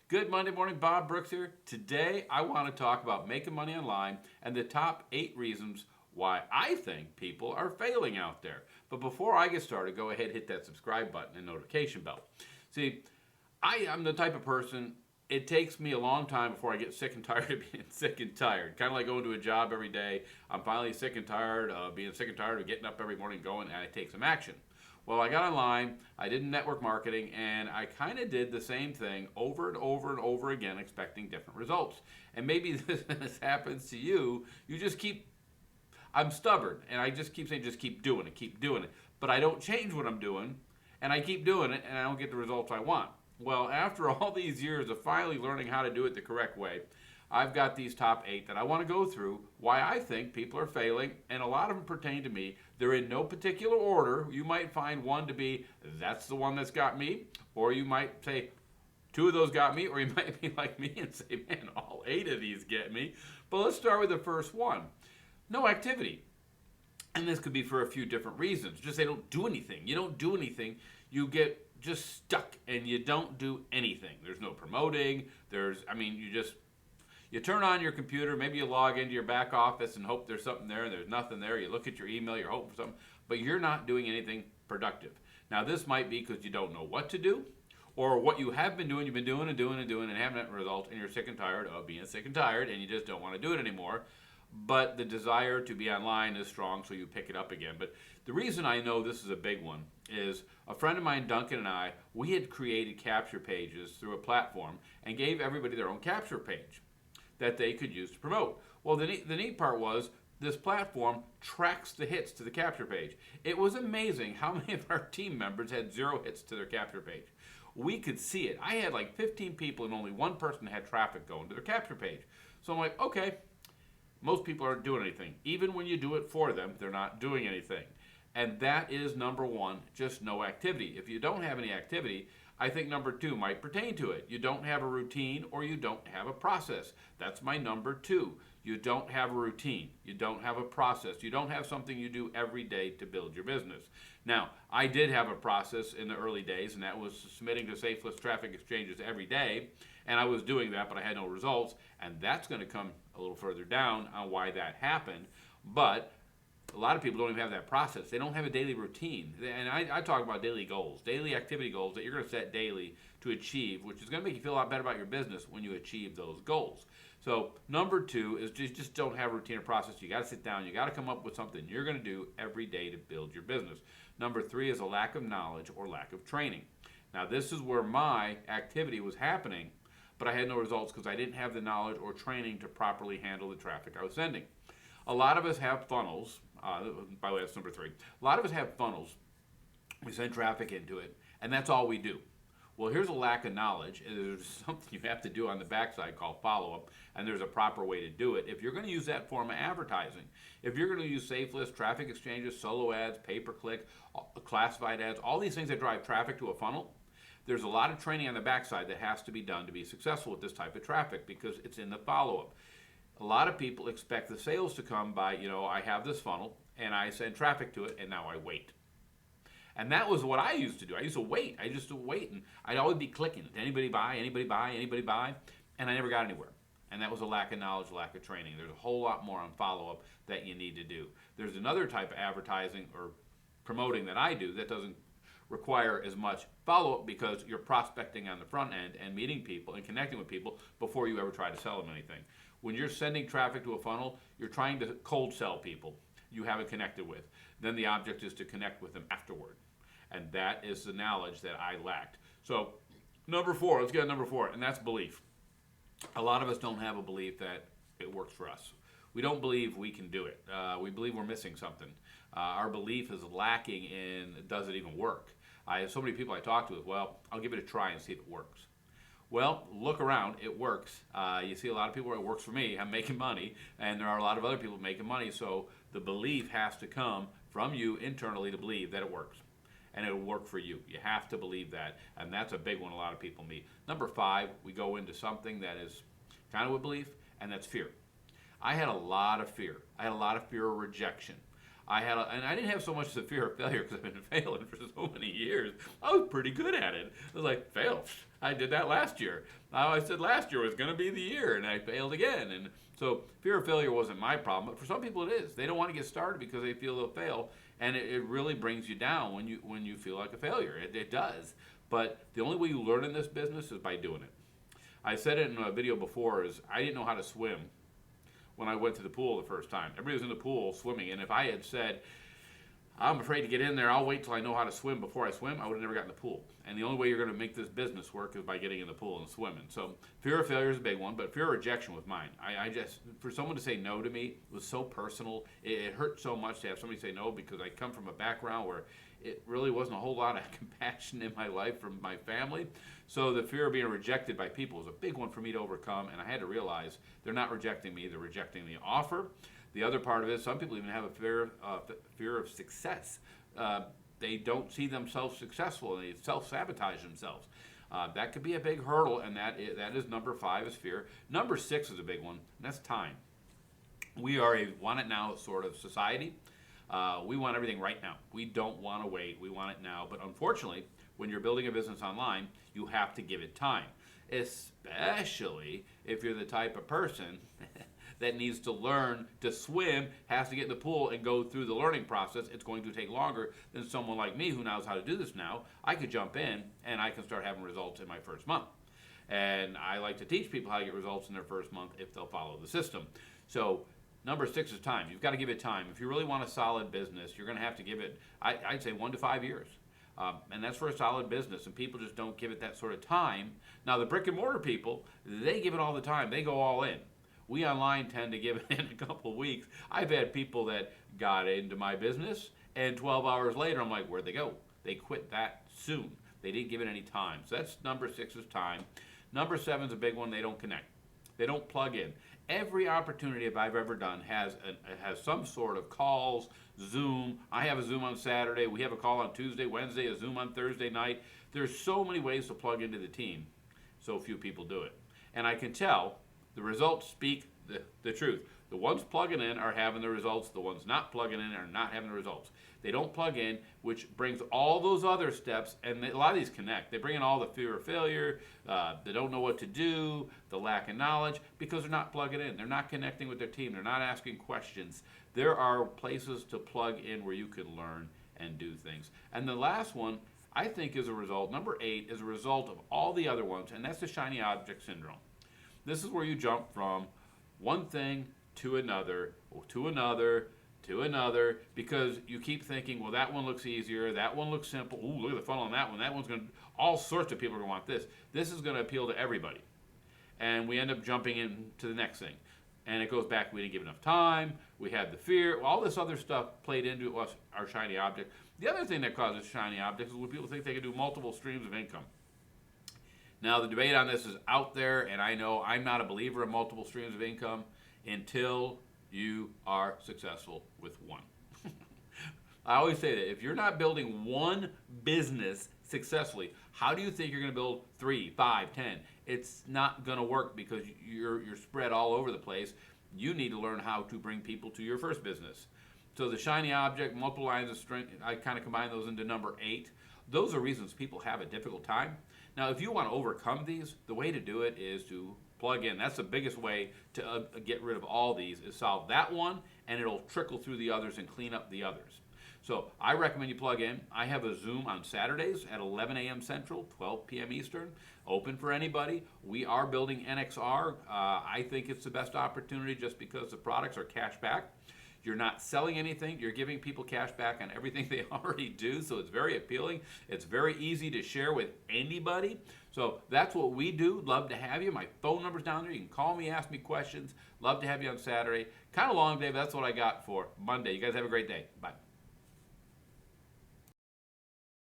Good Monday morning, Bob Brooks here. Today I want to talk about making money online and the top 8 reasons why I think people are failing out there. But before I get started, go ahead and hit that subscribe button and notification bell. See, I am the type of person, it takes me a long time before I get sick and tired of being sick and tired. Kind of like going to a job every day. I'm finally sick and tired of being sick and tired of getting up every morning going, and I take some action. Well, I got online, I did network marketing, and I kind of did the same thing over and over and over again, expecting different results. And maybe this happens to you. You just keep, I'm stubborn, and I just keep saying, just keep doing it, keep doing it. But I don't change what I'm doing, and I keep doing it, and I don't get the results I want. Well, after all these years of finally learning how to do it the correct way, I've got these top 8 that I want to go through why I think people are failing, and a lot of them pertain to me. They're in no particular order. You might find one to be, that's the one that's got me, or you might say, 2 of those got me, or you might be like me and say, man, all 8 of these get me. But let's start with the first one. No activity. And this could be for a few different reasons. Just they don't do anything. You don't do anything, you get just stuck and you don't do anything. There's no promoting. You turn on your computer, maybe you log into your back office and hope there's something there, and there's nothing there. You look at your email, you're hoping for something, but you're not doing anything productive. Now, this might be because you don't know what to do, or what you have been doing, you've been doing and doing and doing and haven't had results, and you're sick and tired of being sick and tired, and you just don't want to do it anymore. But the desire to be online is strong, so you pick it up again. But the reason I know this is a big one is a friend of mine, Duncan, and I, we had created capture pages through a platform and gave everybody their own capture page that they could use to promote. Well, the neat part was this platform tracks the hits to the capture page. It was amazing how many of our team members had 0 hits to their capture page. We could see it. I had like 15 people and only one person had traffic going to their capture page. So I'm like, okay, most people aren't doing anything. Even when you do it for them, they're not doing anything. And that is number 1, just no activity. If you don't have any activity, I think number 2 might pertain to it. You don't have a routine or you don't have a process. That's my number 2. You don't have a routine. You don't have a process. You don't have something you do every day to build your business. Now, I did have a process in the early days, and that was submitting to safeless traffic exchanges every day. And I was doing that, but I had no results. And that's going to come a little further down on why that happened. But a lot of people don't even have that process. They don't have a daily routine. And I talk about daily goals, daily activity goals that you're going to set daily to achieve, which is going to make you feel a lot better about your business when you achieve those goals. So number 2 is just don't have a routine or process. You got to sit down. You got to come up with something you're going to do every day to build your business. Number 3 is a lack of knowledge or lack of training. Now, this is where my activity was happening, but I had no results because I didn't have the knowledge or training to properly handle the traffic I was sending. A lot of us have funnels. By the way, that's number 3. A lot of us have funnels. We send traffic into it, and that's all we do. Well, here's a lack of knowledge. There's something you have to do on the backside called follow-up, and there's a proper way to do it. If you're going to use that form of advertising, if you're going to use safe list, traffic exchanges, solo ads, pay-per-click, classified ads, all these things that drive traffic to a funnel, there's a lot of training on the backside that has to be done to be successful with this type of traffic because it's in the follow-up. A lot of people expect the sales to come by, I have this funnel and I send traffic to it and now I wait. And that was what I used to do. I used to wait. And I'd always be clicking. Anybody buy, anybody buy, anybody buy? And I never got anywhere. And that was a lack of knowledge, lack of training. There's a whole lot more on follow-up that you need to do. There's another type of advertising or promoting that I do that doesn't require as much follow-up because you're prospecting on the front end and meeting people and connecting with people before you ever try to sell them anything. When you're sending traffic to a funnel, you're trying to cold sell people you haven't connected with. Then the object is to connect with them afterward. And that is the knowledge that I lacked. So number 4, let's get to number 4, and that's belief. A lot of us don't have a belief that it works for us. We don't believe we can do it. We believe we're missing something. Our belief is lacking in, does it even work? I have so many people I talk to, well, I'll give it a try and see if it works. Well, look around, it works. You see a lot of people where it works for me, I'm making money, and there are a lot of other people making money, so the belief has to come from you internally to believe that it works. And it'll work for you. You have to believe that, and that's a big one a lot of people meet. Number 5, we go into something that is kind of a belief, and that's fear. I had a lot of fear. I had a lot of fear of rejection. And I didn't have so much the fear of failure because I've been failing for so many years. I was pretty good at it. I was like, fail. I did that last year. I said last year was going to be the year, and I failed again. And so fear of failure wasn't my problem, but for some people it is. They don't want to get started because they feel they'll fail, and it really brings you down when you feel like a failure. It does. But the only way you learn in this business is by doing it. I said it in a video before, is I didn't know how to swim when I went to the pool the first time. Everybody was in the pool swimming, and if I had said, I'm afraid to get in there, I'll wait till I know how to swim before I swim, I would have never gotten in the pool. And the only way you're going to make this business work is by getting in the pool and swimming. So fear of failure is a big one, but fear of rejection was mine. I just, for someone to say no to me was so personal. It hurt so much to have somebody say no, because I come from a background where it really wasn't a whole lot of compassion in my life from my family. So the fear of being rejected by people was a big one for me to overcome, and I had to realize they're not rejecting me, they're rejecting the offer. The other part of it is some people even have a fear of success. They don't see themselves successful, and they self-sabotage themselves. That could be a big hurdle, and that is number 5 is fear. Number 6 is a big one, and that's time. We are a want-it-now sort of society. We want everything right now. We don't want to wait. We want it now. But unfortunately, when you're building a business online, you have to give it time, especially if you're the type of person that needs to learn to swim, has to get in the pool and go through the learning process. It's going to take longer than someone like me who knows how to do this now. I could jump in and I can start having results in my first month. And I like to teach people how to get results in their first month if they'll follow the system. So number 6 is time. You've got to give it time. If you really want a solid business, you're going to have to give it, I'd say 1 to 5 years. And that's for a solid business, and people just don't give it that sort of time. Now, the brick and mortar people, they give it all the time. They go all in. We online tend to give it in a couple of weeks. I've had people that got into my business, and 12 hours later, I'm like, where'd they go? They quit that soon. They didn't give it any time. So that's number 6 is time. Number 7 is a big one. They don't connect. They don't plug in. Every opportunity I've ever done has some sort of calls, Zoom. I have a Zoom on Saturday. We have a call on Tuesday, Wednesday, a Zoom on Thursday night. There's so many ways to plug into the team. So few people do it. And I can tell the results speak the truth. The ones plugging in are having the results. The ones not plugging in are not having the results. They don't plug in, which brings all those other steps, and a lot of these connect. They bring in all the fear of failure, they don't know what to do, the lack of knowledge, because they're not plugging in. They're not connecting with their team. They're not asking questions. There are places to plug in where you can learn and do things. And the last one, I think, is a result. Number 8 is a result of all the other ones, and that's the shiny object syndrome. This is where you jump from one thing to another, to another, to another, because you keep thinking, well, that one looks easier, that one looks simple, ooh, look at the funnel on that one, that one's going to, all sorts of people are going to want this. This is going to appeal to everybody. And we end up jumping into the next thing. And it goes back, we didn't give enough time, we had the fear, all this other stuff played into us, our shiny object. The other thing that causes shiny objects is when people think they can do multiple streams of income. Now, the debate on this is out there, and I know I'm not a believer in multiple streams of income until you are successful with one. I always say that if you're not building one business successfully, how do you think you're going to build 3, 5, 10? It's not going to work because you're spread all over the place. You need to learn how to bring people to your first business. So the shiny object, multiple lines of strength, I kind of combine those into number 8. Those are reasons people have a difficult time. Now, if you want to overcome these, the way to do it is to plug in. That's the biggest way to get rid of all these, is solve that one, and it'll trickle through the others and clean up the others. So I recommend you plug in. I have a Zoom on Saturdays at 11 a.m. Central, 12 p.m. Eastern, open for anybody. We are building NXR. I think it's the best opportunity just because the products are cash back. You're not selling anything. You're giving people cash back on everything they already do, so it's very appealing. It's very easy to share with anybody. So that's what we do. Love to have you. My phone number's down there. You can call me, ask me questions. Love to have you on Saturday. Kind of long day, but that's what I got for Monday. You guys have a great day. Bye.